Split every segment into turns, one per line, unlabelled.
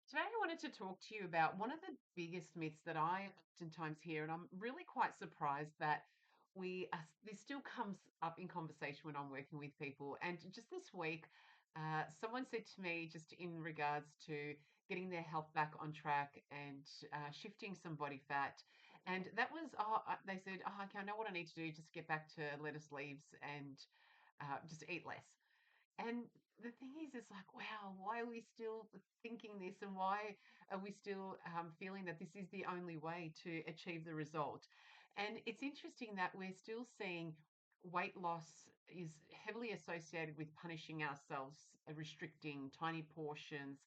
Today, I wanted to talk to you about one of the biggest myths that I oftentimes hear, and I'm really quite surprised that this still comes up in conversation when I'm working with people. And just this week, someone said to me, just in regards to getting their health back on track and shifting some body fat, and that was, they said, okay, I know what I need to do, just get back to lettuce leaves and just eat less. And the thing is, it's like, wow, why are we still thinking this? And why are we still feeling that this is the only way to achieve the result? And it's interesting that we're still seeing weight loss is heavily associated with punishing ourselves, restricting tiny portions,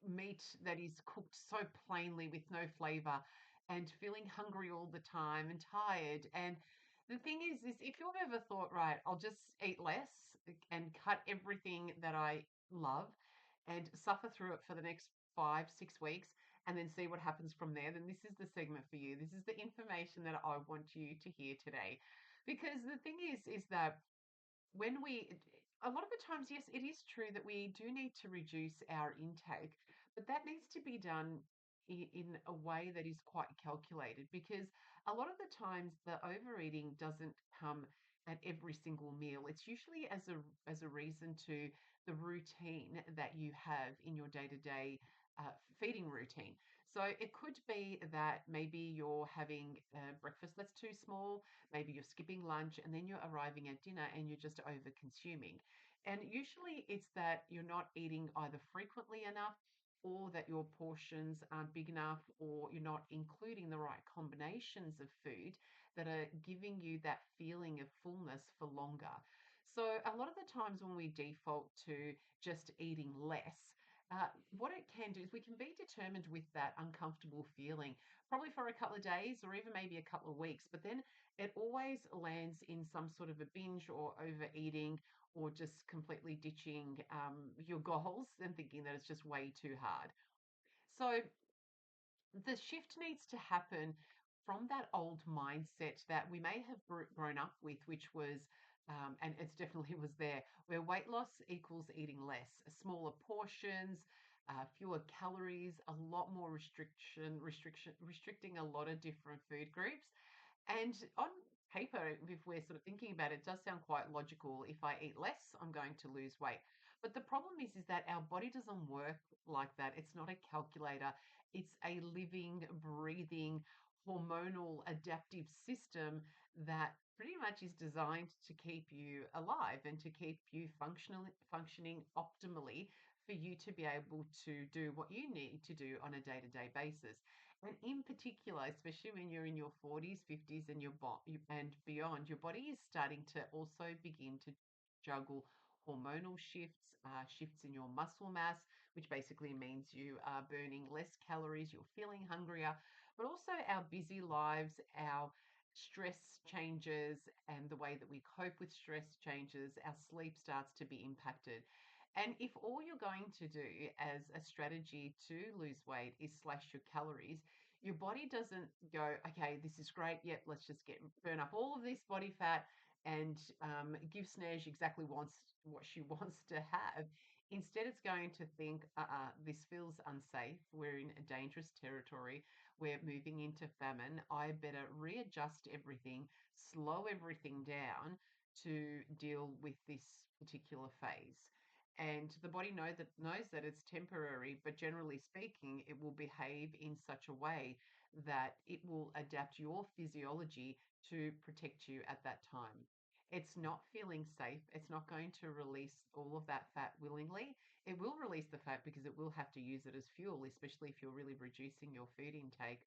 meat that is cooked so plainly with no flavor, and feeling hungry all the time and tired. And the thing is if you've ever thought, right, I'll just eat less and cut everything that I love and suffer through it for the next 5, 6 weeks and then see what happens from there, then this is the segment for you. This is the information that I want you to hear today. Because the thing is that when we a lot of the times, yes, it is true that we do need to reduce our intake, but that needs to be done in a way that is quite calculated, because a lot of the times the overeating doesn't come at every single meal. It's usually as a reason to the routine that you have in your day-to-day feeding routine. So it could be that maybe you're having breakfast that's too small. Maybe you're skipping lunch and then you're arriving at dinner and you're just over consuming. And usually it's that you're not eating either frequently enough, or that your portions aren't big enough, or you're not including the right combinations of food that are giving you that feeling of fullness for longer. So, a lot of the times when we default to just eating less, what it can do is we can be determined with that uncomfortable feeling, probably for a couple of days or even maybe a couple of weeks. But then it always lands in some sort of a binge or overeating, or just completely ditching your goals and thinking that it's just way too hard. So the shift needs to happen from that old mindset that we may have grown up with, which was, and it's definitely was there, where weight loss equals eating less, smaller portions, fewer calories, a lot more restricting a lot of different food groups. And on paper, if we're sort of thinking about it, it does sound quite logical. If I eat less, I'm going to lose weight. But the problem is that our body doesn't work like that. It's not a calculator. It's a living, breathing, hormonal adaptive system that pretty much is designed to keep you alive and to keep you functioning optimally, for you to be able to do what you need to do on a day-to-day basis. And in particular, especially when you're in your 40s, 50s, and and beyond, your body is starting to also begin to juggle hormonal shifts, shifts in your muscle mass, which basically means you are burning less calories, you're feeling hungrier, but also our busy lives, our stress changes, and the way that we cope with stress changes, our sleep starts to be impacted. And if all you're going to do as a strategy to lose weight is slash your calories, your body doesn't go, okay, this is great. Yep, let's just burn up all of this body fat and give Snez exactly wants what she wants to have. Instead, it's going to think, this feels unsafe. We're in a dangerous territory. We're moving into famine. I better readjust everything, slow everything down to deal with this particular phase. And the body knows that it's temporary, but generally speaking, it will behave in such a way that it will adapt your physiology to protect you at that time. It's not feeling safe. It's not going to release all of that fat willingly. It will release the fat because it will have to use it as fuel, especially if you're really reducing your food intake.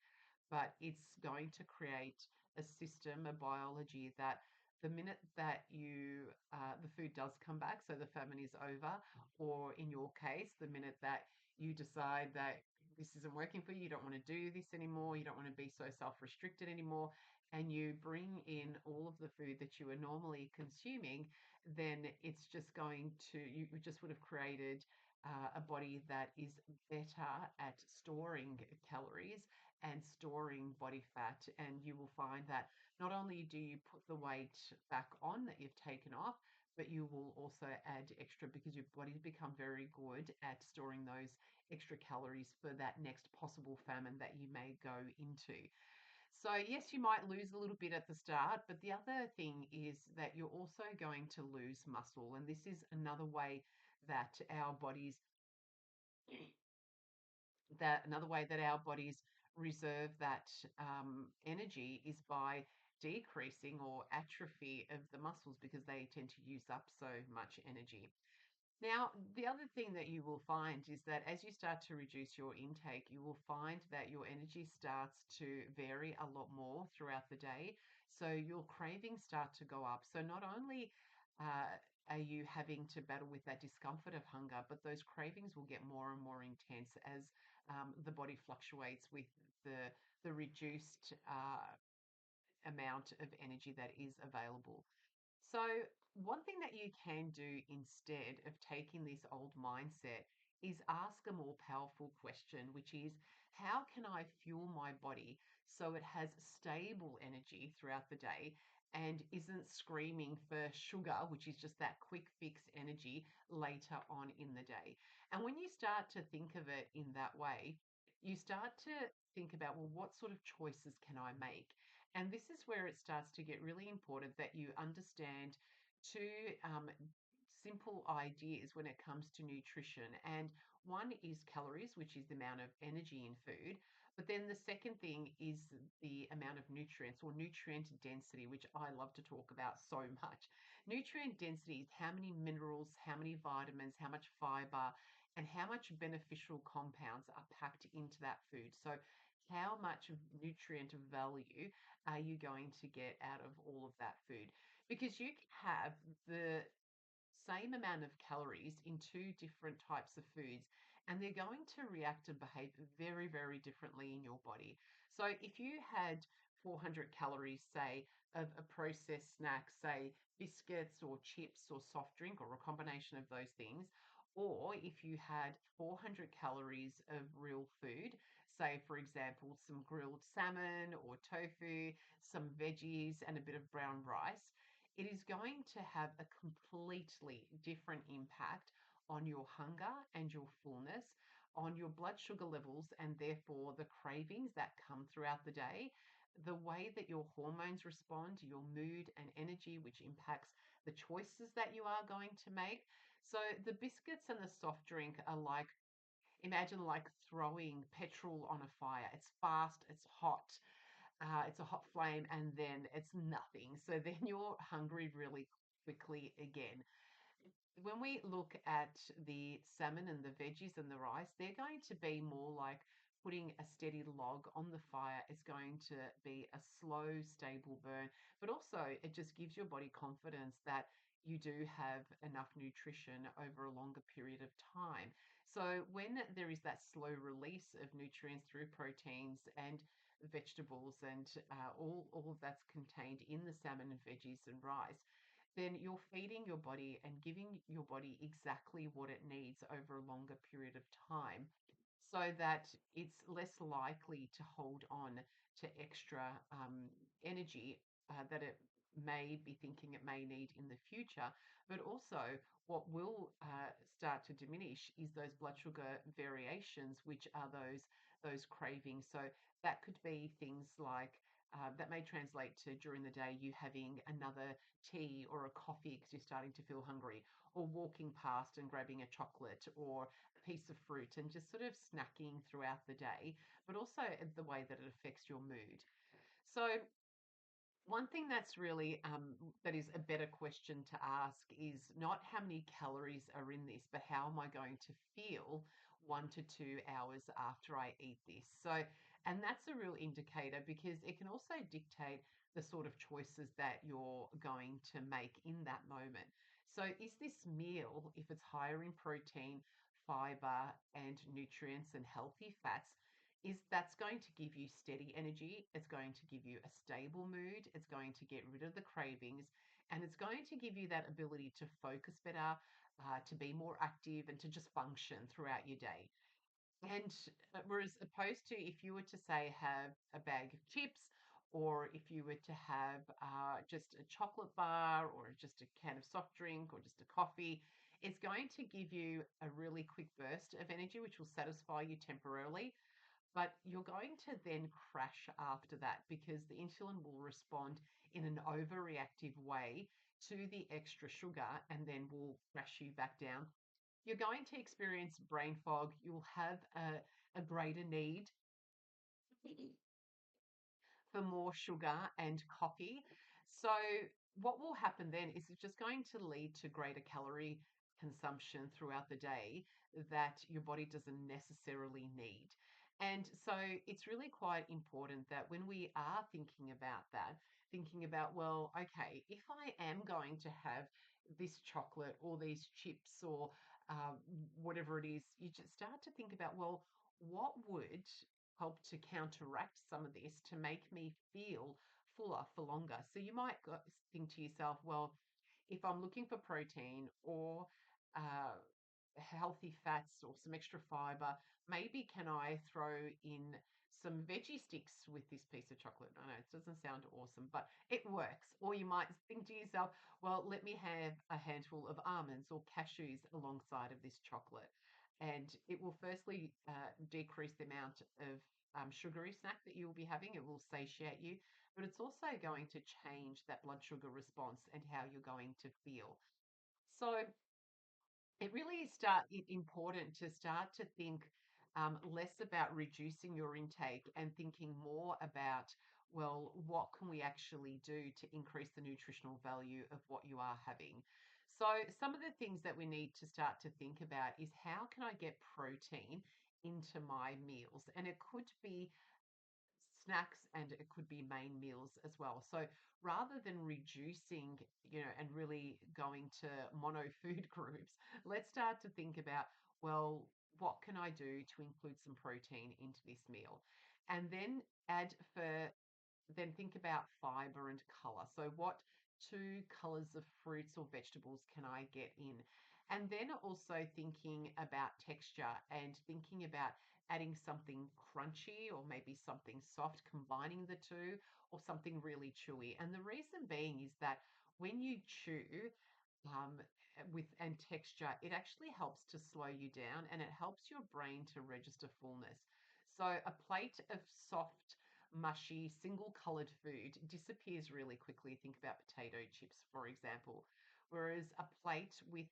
But it's going to create a system, a biology that the minute that the food does come back, so the famine is over, or in your case, the minute that you decide that this isn't working for you, you don't want to do this anymore, you don't want to be so self-restricted anymore, and you bring in all of the food that you are normally consuming, then it's just going to, you just would have created a body that is better at storing calories and storing body fat. And you will find that not only do you put the weight back on that you've taken off, but you will also add extra because your body's become very good at storing those extra calories for that next possible famine that you may go into. So, yes, you might lose a little bit at the start, but the other thing is that you're also going to lose muscle. And this is another way that our bodies reserve that energy is by decreasing or atrophy of the muscles because they tend to use up so much energy. Now, the other thing that you will find is that as you start to reduce your intake, you will find that your energy starts to vary a lot more throughout the day. So your cravings start to go up. So not only uh, are you having to battle with that discomfort of hunger, but those cravings will get more and more intense as the body fluctuates with the reduced amount of energy that is available. So, one thing that you can do instead of taking this old mindset is ask a more powerful question, which is how can I fuel my body so it has stable energy throughout the day and isn't screaming for sugar, which is just that quick fix energy later on in the day? And when you start to think of it in that way, you start to think about, well, what sort of choices can I make? And this is where it starts to get really important that you understand two simple ideas when it comes to nutrition. And one is calories, which is the amount of energy in food. But then the second thing is the amount of nutrients or nutrient density, which I love to talk about so much. Nutrient density is how many minerals, how many vitamins, how much fiber, and how much beneficial compounds are packed into that food. So, how much nutrient value are you going to get out of all of that food? Because you can have the same amount of calories in two different types of foods, and they're going to react and behave very, very differently in your body. So, if you had 400 calories, say, of a processed snack, say biscuits or chips or soft drink or a combination of those things, or if you had 400 calories of real food, say, for example, some grilled salmon or tofu, some veggies, and a bit of brown rice, it is going to have a completely different impact on your hunger and your fullness, on your blood sugar levels, and therefore the cravings that come throughout the day, the way that your hormones respond, your mood and energy, which impacts the choices that you are going to make. So the biscuits and the soft drink are like, imagine like throwing petrol on a fire. It's fast, it's a hot flame, and then it's nothing. So then you're hungry really quickly again. When we look at the salmon and the veggies and the rice, they're going to be more like putting a steady log on the fire. It's going to be a slow, stable burn, but also it just gives your body confidence that you do have enough nutrition over a longer period of time. So when there is that slow release of nutrients through proteins and vegetables and all of that's contained in the salmon and veggies and rice, then you're feeding your body and giving your body exactly what it needs over a longer period of time so that it's less likely to hold on to extra energy that it may be thinking it may need in the future. But also, what will start to diminish is those blood sugar variations, which are those cravings. So that could be things like that may translate to during the day you having another tea or a coffee because you're starting to feel hungry, or walking past and grabbing a chocolate or a piece of fruit and just sort of snacking throughout the day, but also the way that it affects your mood. So, one thing that's really that is a better question to ask is not how many calories are in this, but how am I going to feel 1 to 2 hours after I eat this? So, and that's a real indicator because it can also dictate the sort of choices that you're going to make in that moment. So, is this meal, if it's higher in protein, fiber, and nutrients and healthy fats, is that's going to give you steady energy. It's going to give you a stable mood. It's going to get rid of the cravings, and it's going to give you that ability to focus better, to be more active, and to just function throughout your day. And whereas opposed to if you were to say have a bag of chips or if you were to have just a chocolate bar or just a can of soft drink or just a coffee, it's going to give you a really quick burst of energy, which will satisfy you temporarily. But you're going to then crash after that because the insulin will respond in an overreactive way to the extra sugar and then will crash you back down. You're going to experience brain fog. You'll have a greater need for more sugar and coffee. So, what will happen then is it's just going to lead to greater calorie consumption throughout the day that your body doesn't necessarily need. And so, it's really quite important that when we are thinking about that, thinking about, well, okay, if I am going to have this chocolate or these chips or whatever it is, you just start to think about, well, what would help to counteract some of this to make me feel fuller for longer. So you might think to yourself, well, if I'm looking for protein or uh, healthy fats or some extra fiber, maybe can I throw in some veggie sticks with this piece of chocolate? I know it doesn't sound awesome, but it works. Or you might think to yourself, well, let me have a handful of almonds or cashews alongside of this chocolate. And it will firstly decrease the amount of sugary snack that you'll be having. It will satiate you, but it's also going to change that blood sugar response and how you're going to feel. So it really is important to start to think less about reducing your intake and thinking more about, well, what can we actually do to increase the nutritional value of what you are having? So, some of the things that we need to start to think about is how can I get protein into my meals? And it could be snacks and it could be main meals as well. So rather than reducing, and really going to mono food groups, let's start to think about, well, what can I do to include some protein into this meal? And then think about fiber and color. So, what two colors of fruits or vegetables can I get in? And then also thinking about texture and thinking about adding something crunchy or maybe something soft, combining the two, or something really chewy. And the reason being is that when you chew, um, with and texture, it actually helps to slow you down and it helps your brain to register fullness. So a plate of soft, mushy, single colored food disappears really quickly. Think about potato chips, for example. Whereas a plate with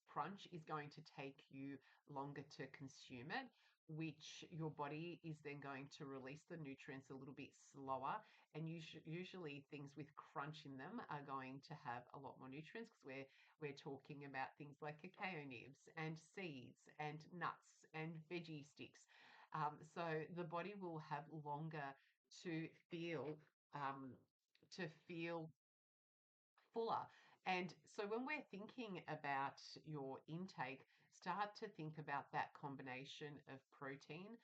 crunch is going to take you longer to consume it, which your body is then going to release the nutrients a little bit slower, and usually things with crunch in them are going to have a lot more nutrients because we're talking about things like cacao nibs and seeds and nuts and veggie sticks. So the body will have longer to feel um, to feel fuller. And so when we're thinking about your intake, start to think about that combination of protein,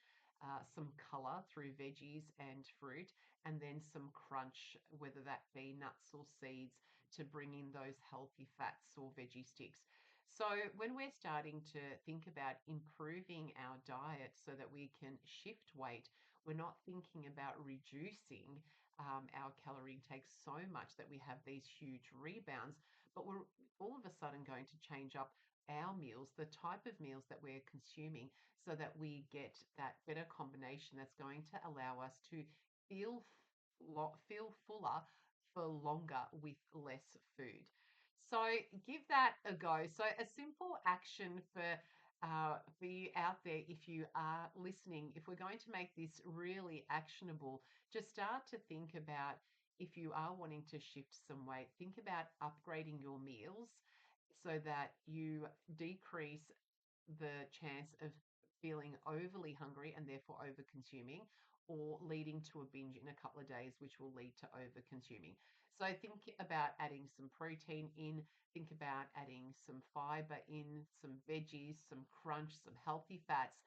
some color through veggies and fruit, and then some crunch, whether that be nuts or seeds, to bring in those healthy fats or veggie sticks. So when we're starting to think about improving our diet so that we can shift weight, we're not thinking about reducing our calorie intake so much that we have these huge rebounds, but we're all of a sudden going to change up our meals, the type of meals that we're consuming, so that we get that better combination that's going to allow us to feel feel fuller for longer with less food. So give that a go. So a simple action for you out there, if you are listening, if we're going to make this really actionable, just start to think about, if you are wanting to shift some weight, think about upgrading your meals so that you decrease the chance of feeling overly hungry and therefore over consuming, or leading to a binge in a couple of days, which will lead to over consuming. So think about adding some protein in, think about adding some fiber in, some veggies, some crunch, some healthy fats,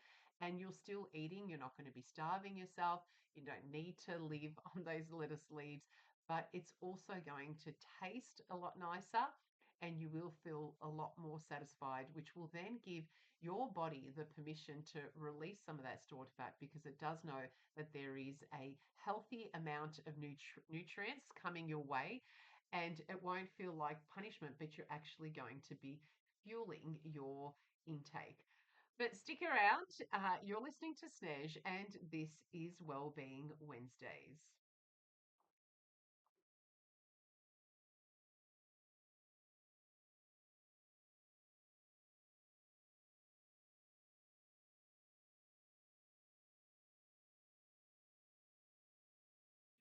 and you're still eating. You're not going to be starving yourself. You don't need to live on those lettuce leaves, but it's also going to taste a lot nicer and you will feel a lot more satisfied, which will then give your body the permission to release some of that stored fat because it does know that there is a healthy amount of nutrients coming your way, and it won't feel like punishment, but you're actually going to be fueling your intake. But stick around. You're listening to Snez, and this is Wellbeing Wednesdays.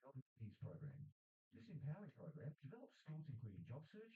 Job Peace program. This empowering program develops skills including job search,